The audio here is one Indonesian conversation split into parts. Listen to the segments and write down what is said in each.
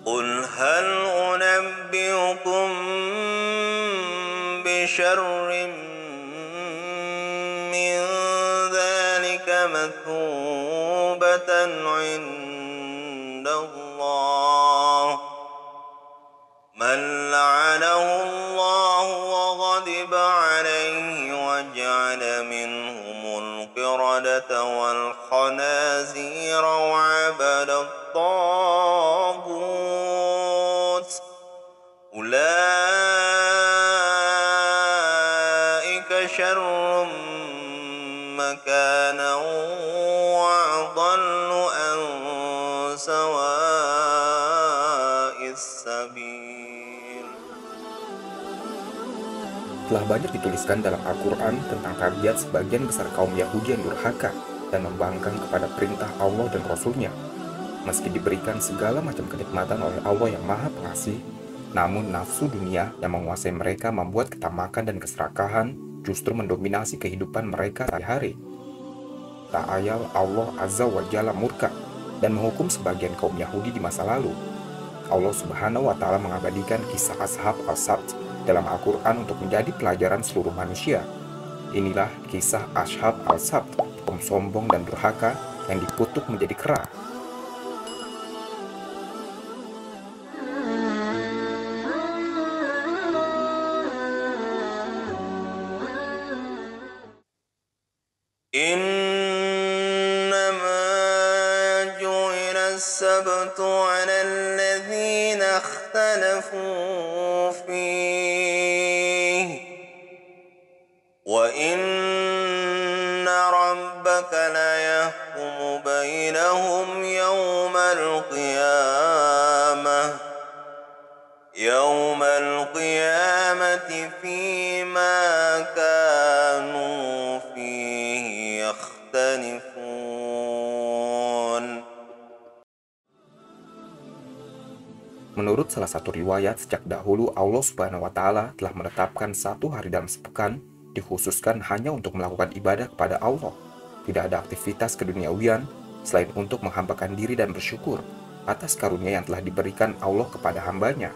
قل هل أنبئكم بشر من ذلك مثوبة عند الله من لعنه الله وغضب عليه وجعل منهم القردة والخنازير وعبد الطاغوت أولئك شر مكانا وأضل عن سواء السبيل. Telah banyak dituliskan dalam Al-Quran tentang tabiat sebagian besar kaum Yahudi yang durhaka dan membangkang kepada perintah Allah dan Rasul-Nya. Meski diberikan segala macam kenikmatan oleh Allah yang Maha Pengasih, namun nafsu dunia yang menguasai mereka membuat ketamakan dan keserakahan justru mendominasi kehidupan mereka sehari-hari. Tak ayal Allah Azza wa Jalla murka dan menghukum sebagian kaum Yahudi di masa lalu. Allah Subhanahu wa Ta'ala mengabadikan kisah Ashab al-Sabt dalam Al-Quran untuk menjadi pelajaran seluruh manusia. Inilah kisah Ashab al-Sabt, kaum sombong dan durhaka yang dikutuk menjadi kera. إنما جعل السبت على الذين اختلفوا فيه وإن ربك ليحكم بينهم يوم القيامة فيما كانوا فيه يختلفون. Menurut salah satu riwayat, sejak dahulu Allah Subhanahu wa Ta'ala telah menetapkan satu hari dalam sepekan dikhususkan hanya untuk melakukan ibadah kepada Allah. Tidak ada aktivitas keduniawian selain untuk menghambakan diri dan bersyukur atas karunia yang telah diberikan Allah kepada hambanya.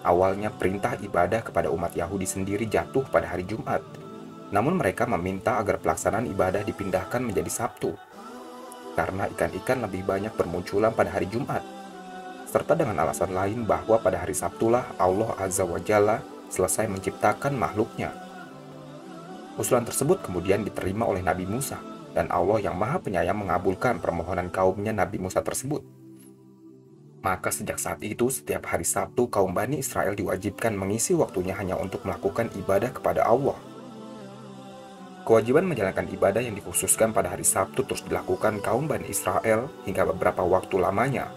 Awalnya perintah ibadah kepada umat Yahudi sendiri jatuh pada hari Jumat, namun mereka meminta agar pelaksanaan ibadah dipindahkan menjadi Sabtu, karena ikan-ikan lebih banyak bermunculan pada hari Jumat, serta dengan alasan lain bahwa pada hari Sabtulah Allah Azza wa Jalla selesai menciptakan makhluknya. Usulan tersebut kemudian diterima oleh Nabi Musa, dan Allah yang Maha Penyayang mengabulkan permohonan kaumnya Nabi Musa tersebut. Maka sejak saat itu, setiap hari Sabtu kaum Bani Israel diwajibkan mengisi waktunya hanya untuk melakukan ibadah kepada Allah. Kewajiban menjalankan ibadah yang dikhususkan pada hari Sabtu terus dilakukan kaum Bani Israel hingga beberapa waktu lamanya.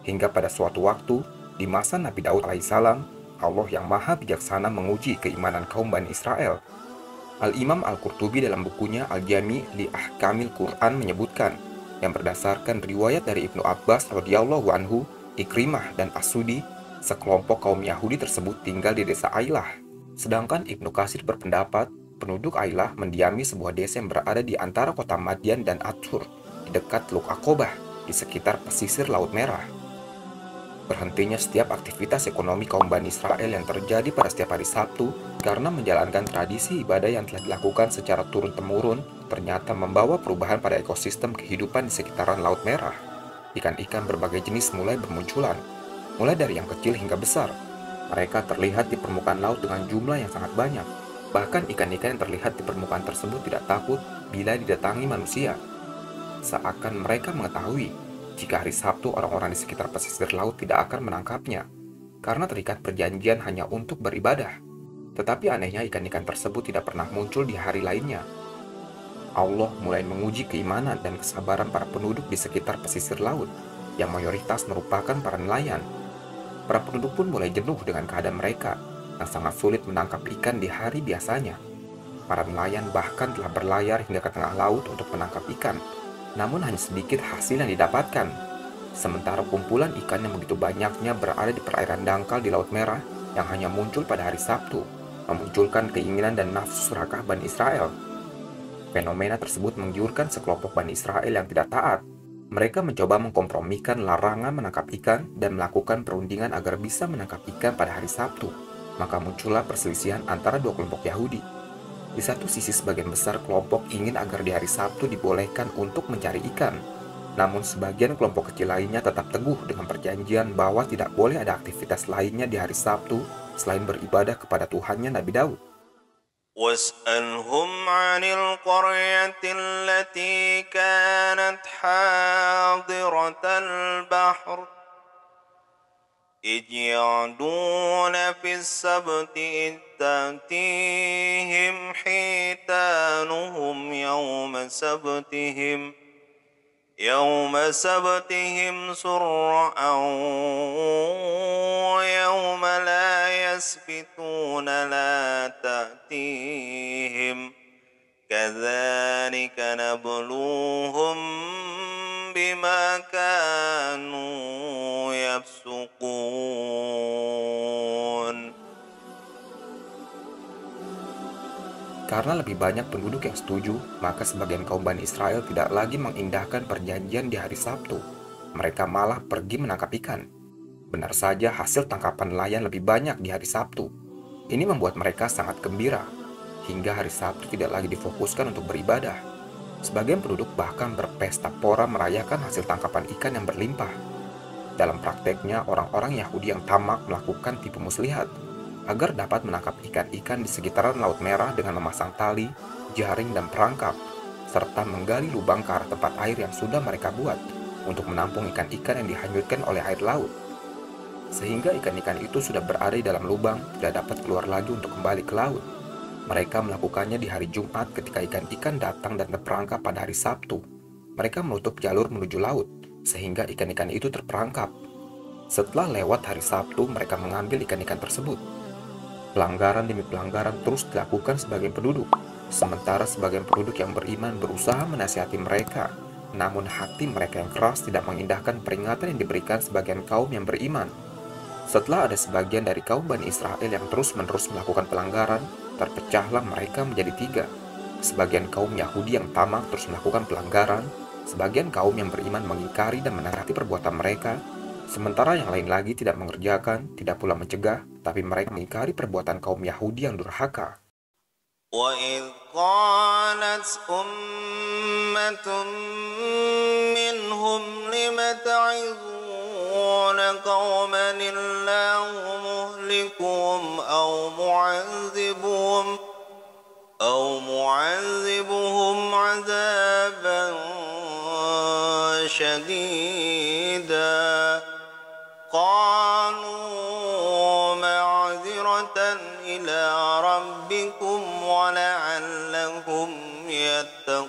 Hingga pada suatu waktu, di masa Nabi Daud alaihissalam, Allah yang Maha Bijaksana menguji keimanan kaum Bani Israel. Al-Imam Al-Qurtubi dalam bukunya Al-Jami' li Ahkamil Quran menyebutkan, yang berdasarkan riwayat dari Ibnu Abbas radhiyallahu anhu, Ikrimah dan As-Sudi, sekelompok kaum Yahudi tersebut tinggal di desa Ailah. Sedangkan Ibnu Katsir berpendapat, penduduk Ailah mendiami sebuah desa yang berada di antara kota Madian dan Atur, di dekat Teluk Aqobah, di sekitar pesisir Laut Merah. Berhentinya setiap aktivitas ekonomi kaum Bani Israel yang terjadi pada setiap hari Sabtu karena menjalankan tradisi ibadah yang telah dilakukan secara turun-temurun ternyata membawa perubahan pada ekosistem kehidupan di sekitaran Laut Merah. Ikan-ikan berbagai jenis mulai bermunculan, mulai dari yang kecil hingga besar. Mereka terlihat di permukaan laut dengan jumlah yang sangat banyak. Bahkan ikan-ikan yang terlihat di permukaan tersebut tidak takut bila didatangi manusia. Seakan mereka mengetahui jika hari Sabtu orang-orang di sekitar pesisir laut tidak akan menangkapnya, karena terikat perjanjian hanya untuk beribadah. Tetapi anehnya ikan-ikan tersebut tidak pernah muncul di hari lainnya. Allah mulai menguji keimanan dan kesabaran para penduduk di sekitar pesisir laut, yang mayoritas merupakan para nelayan. Para penduduk pun mulai jenuh dengan keadaan mereka, yang sangat sulit menangkap ikan di hari biasanya. Para nelayan bahkan telah berlayar hingga ke tengah laut untuk menangkap ikan, namun hanya sedikit hasil yang didapatkan. Sementara kumpulan ikan yang begitu banyaknya berada di perairan dangkal di Laut Merah yang hanya muncul pada hari Sabtu, memunculkan keinginan dan nafsu serakah Bani Israel. Fenomena tersebut menggiurkan sekelompok Bani Israel yang tidak taat. Mereka mencoba mengkompromikan larangan menangkap ikan dan melakukan perundingan agar bisa menangkap ikan pada hari Sabtu. Maka muncullah perselisihan antara dua kelompok Yahudi. Di satu sisi sebagian besar kelompok ingin agar di hari Sabtu dibolehkan untuk mencari ikan. Namun sebagian kelompok kecil lainnya tetap teguh dengan perjanjian bahwa tidak boleh ada aktivitas lainnya di hari Sabtu selain beribadah kepada Tuhannya Nabi Daud. واسألهم عن القرية التي كانت حاضرة البحر إذ يعدون في السبت إذ تأتيهم حيتانهم يوم سبتهم سرعا ويوم لا يسبتون لا تأتيهم كذلك نبلوهم بما كانوا يفسقون. Karena lebih banyak penduduk yang setuju, maka sebagian kaum Bani Israel tidak lagi mengindahkan perjanjian di hari Sabtu. Mereka malah pergi menangkap ikan. Benar saja hasil tangkapan nelayan lebih banyak di hari Sabtu. Ini membuat mereka sangat gembira, hingga hari Sabtu tidak lagi difokuskan untuk beribadah. Sebagian penduduk bahkan berpesta pora merayakan hasil tangkapan ikan yang berlimpah. Dalam prakteknya, orang-orang Yahudi yang tamak melakukan tipu muslihat agar dapat menangkap ikan-ikan di sekitaran Laut Merah dengan memasang tali, jaring, dan perangkap, serta menggali lubang ke arah tempat air yang sudah mereka buat untuk menampung ikan-ikan yang dihanyutkan oleh air laut. Sehingga ikan-ikan itu sudah berada di dalam lubang, tidak dapat keluar lagi untuk kembali ke laut. Mereka melakukannya di hari Jumat ketika ikan-ikan datang dan terperangkap pada hari Sabtu. Mereka menutup jalur menuju laut, sehingga ikan-ikan itu terperangkap. Setelah lewat hari Sabtu, mereka mengambil ikan-ikan tersebut. Pelanggaran demi pelanggaran terus dilakukan sebagian penduduk, sementara sebagian penduduk yang beriman berusaha menasihati mereka. Namun hati mereka yang keras tidak mengindahkan peringatan yang diberikan sebagian kaum yang beriman. Setelah ada sebagian dari kaum Bani Israel yang terus-menerus melakukan pelanggaran, terpecahlah mereka menjadi tiga. Sebagian kaum Yahudi yang tamak terus melakukan pelanggaran, sebagian kaum yang beriman mengingkari dan menasihati perbuatan mereka, sementara yang lain lagi tidak mengerjakan, tidak pula mencegah, tapi mereka mengingkari perbuatan kaum Yahudi yang durhaka. وَإِذْ قَالَتْ أُمَّةٌ مِّنْهُمْ لِمَ تَعِظُونَ قَوْمًا اللَّهُ مُهْلِكُهُمْ أَوْ مُعَذِّبُهُمْ عَذَابًا شَدِيدًا قالوا معذرة إلى ربكم ولعلهم يتقون.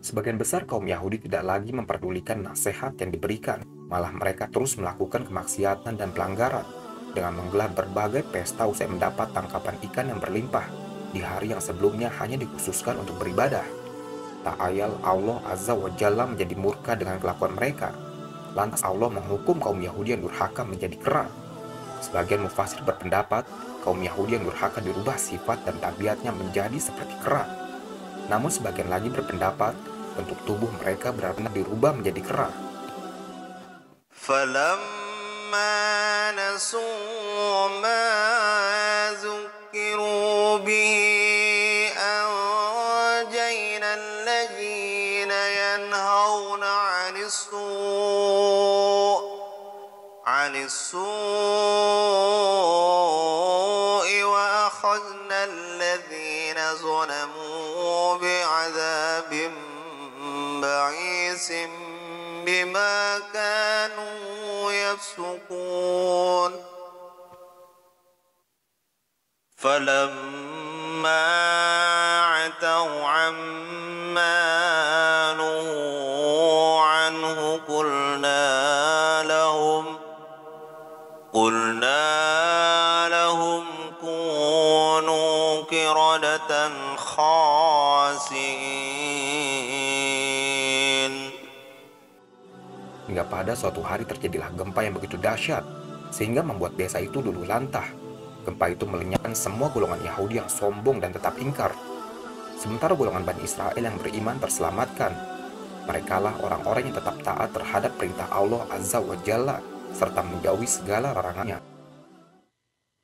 Sebagian besar kaum Yahudi tidak lagi memperdulikan nasihat yang diberikan, malah mereka terus melakukan kemaksiatan dan pelanggaran dengan menggelar berbagai pesta usai mendapat tangkapan ikan yang berlimpah di hari yang sebelumnya hanya dikhususkan untuk beribadah. Tak ayal Allah Azza wa Jalla menjadi murka dengan kelakuan mereka. Lantas Allah menghukum kaum Yahudi yang durhaka menjadi kera. Sebagian mufasir berpendapat, kaum Yahudi yang durhaka dirubah sifat dan tabiatnya menjadi seperti kera. Namun sebagian lagi berpendapat, bentuk tubuh mereka benar-benar dirubah menjadi kera. فَلَمَّا نَسُوا مَا ذُكِّرُوا بِهِ أَنجَيْنَا الَّذِينَ يَنْهَوْنَ عن السوء وأخذنا الذين ظلموا بعذاب بئيس بما كانوا يفسقون. فلما عتوا عما نهوا عنه قلنا لهم كونوا قردة خاسئين. Hingga pada suatu hari terjadilah gempa yang begitu dahsyat, sehingga membuat desa itu luluh lantah. Gempa itu melenyapkan semua golongan Yahudi yang sombong dan tetap ingkar. Sementara golongan Bani Israel yang beriman terselamatkan. Merekalah orang-orang yang tetap taat terhadap perintah Allah Azza wa Jalla serta menjauhi segala larangannya.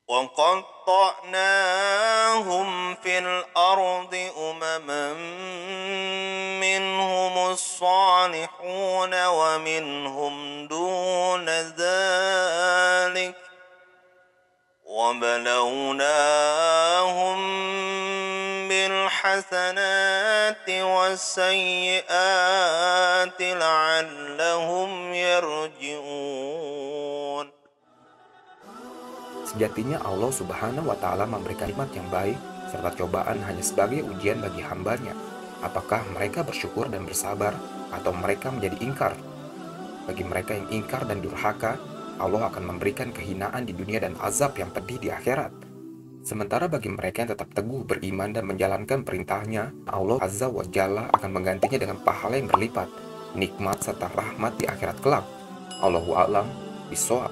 وقطعناهم في الأرض أمما منهم الصالحون ومنهم دون ذلك وبلوناهم بالحسنات والسيئات لعلهم يرجعون. Sejatinya Allah Subhanahu wa Ta'ala memberikan nikmat yang baik serta cobaan hanya sebagai ujian bagi hambanya. Apakah mereka bersyukur dan bersabar atau mereka menjadi ingkar? Bagi mereka yang ingkar dan durhaka, Allah akan memberikan kehinaan di dunia dan azab yang pedih di akhirat. Sementara bagi mereka yang tetap teguh beriman dan menjalankan perintahnya, Allah Azza wa Jalla akan menggantinya dengan pahala yang berlipat, nikmat serta rahmat di akhirat kelak. Allahu a'lam bishawab.